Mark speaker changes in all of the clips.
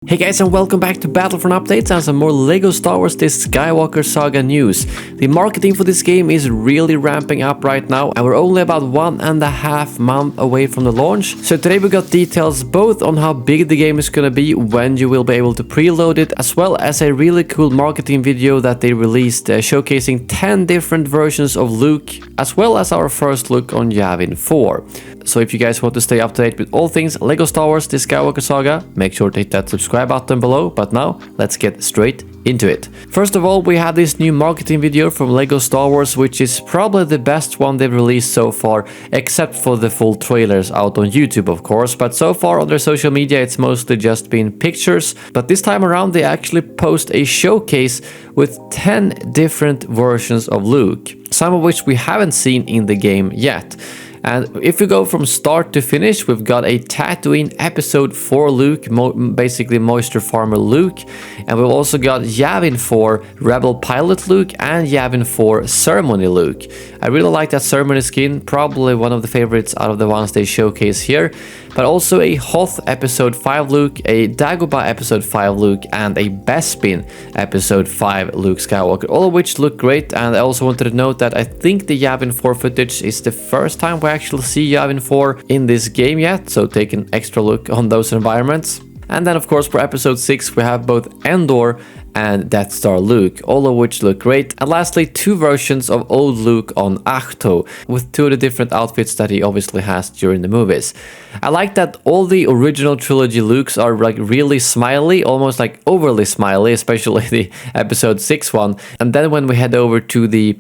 Speaker 1: Hey guys, and welcome back to Battlefront updates and some more LEGO Star Wars this Skywalker Saga news. The marketing for this game is really ramping up right now, and we're only about 1.5 months away from the launch. So today we got details both on how big the game is gonna be, when you will be able to preload it, as well as a really cool marketing video that they released showcasing 10 different versions of Luke, as well as our first look on Yavin 4. So if you guys want to stay up to date with all things LEGO Star Wars this Skywalker Saga, make sure to hit that subscribe button below. But now, let's get straight into it. First of all, we have this new marketing video from LEGO Star Wars, which is probably the best one they've released so far, except for the full trailers out on YouTube, of course. But so far on their social media, it's mostly just been pictures. But this time around, they actually post a showcase with 10 different versions of Luke, some of which we haven't seen in the game yet. And if we go from start to finish, we've got a Tatooine Episode 4 Luke, basically Moisture Farmer Luke. And we've also got Yavin 4 Rebel Pilot Luke and Yavin 4 Ceremony Luke. I really like that Ceremony skin, probably one of the favorites out of the ones they showcase here. But also a Hoth Episode 5 Luke, a Dagobah Episode 5 Luke, and a Bespin Episode 5 Luke Skywalker, all of which look great. And I also wanted to note that I think the Yavin 4 footage is the first time we actually see Yavin 4 in this game yet, so take an extra look on those environments. And then of course for episode 6 we have both Endor and Death Star Luke, all of which look great. And lastly, 2 versions of old Luke on Ahch-To, with 2 of the different outfits that he obviously has during the movies. I like that all the original trilogy Lukes are like really smiley, almost like overly smiley, especially the episode 6 one. And then when we head over to the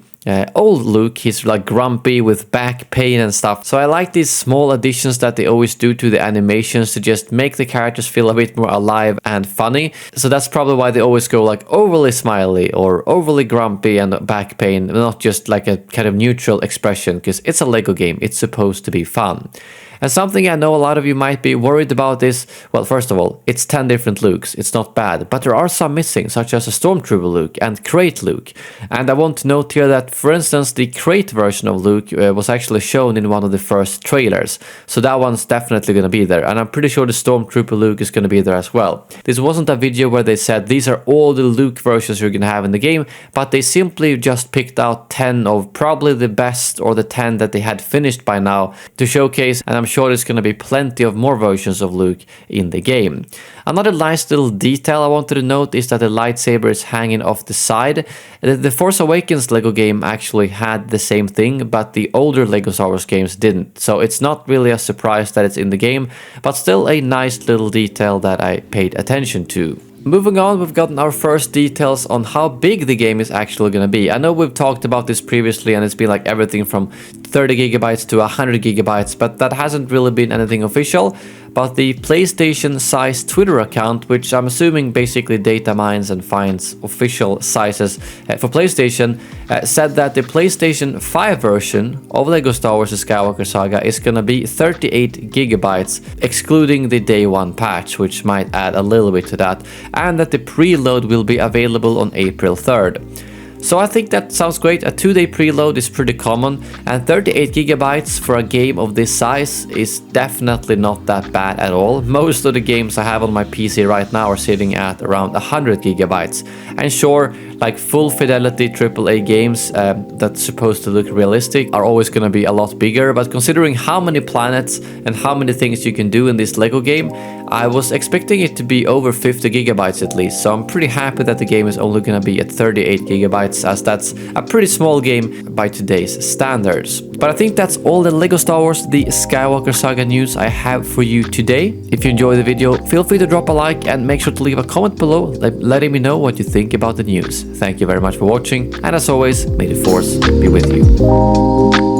Speaker 1: old Luke, he's like grumpy with back pain and stuff. So I like these small additions that they always do to the animations to just make the characters feel a bit more alive and funny. So that's probably why they always go like overly smiley or overly grumpy and back pain, not just like a kind of neutral expression, because it's a LEGO game, it's supposed to be fun. And something I know a lot of you might be worried about is, well, first of all, it's 10 different Lukes, it's not bad, but there are some missing, such as a Stormtrooper Luke and Crate Luke. And I want to note here that, for instance, the Crate version of Luke was actually shown in one of the first trailers, so that one's definitely going to be there, and I'm pretty sure the Stormtrooper Luke is going to be there as well. This wasn't a video where they said these are all the Luke versions you're going to have in the game, but they simply just picked out 10 of probably the best, or the 10 that they had finished by now, to showcase, and I'm sure there's going to be plenty of more versions of Luke in the game. Another nice little detail I wanted to note is that the lightsaber is hanging off the side. The Force Awakens LEGO game actually had the same thing, but the older LEGO Star Wars games didn't. So it's not really a surprise that it's in the game, but still a nice little detail that I paid attention to. Moving on, we've gotten our first details on how big the game is actually going to be. I know we've talked about this previously, and it's been like everything from 30 gigabytes to 100 gigabytes, but that hasn't really been anything official. But the PlayStation size Twitter account, which I'm assuming basically data mines and finds official sizes for PlayStation, said that the PlayStation 5 version of LEGO Star Wars: The Skywalker Saga is gonna be 38 gigabytes, excluding the day 1 patch, which might add a little bit to that, and that the preload will be available on April 3rd. So I think that sounds great. A 2-day preload is pretty common, and 38 gigabytes for a game of this size is definitely not that bad at all. Most of the games I have on my PC right now are sitting at around 100 gigabytes. And sure, like full fidelity AAA games that's supposed to look realistic are always going to be a lot bigger, but considering how many planets and how many things you can do in this LEGO game, I was expecting it to be over 50 gigabytes at least. So I'm pretty happy that the game is only going to be at 38 gigabytes, as that's a pretty small game by today's standards. But I think that's all the LEGO Star Wars The Skywalker Saga news I have for you today. If you enjoyed the video, feel free to drop a like and make sure to leave a comment below letting me know what you think about the news. Thank you very much for watching, and as always, may the Force be with you.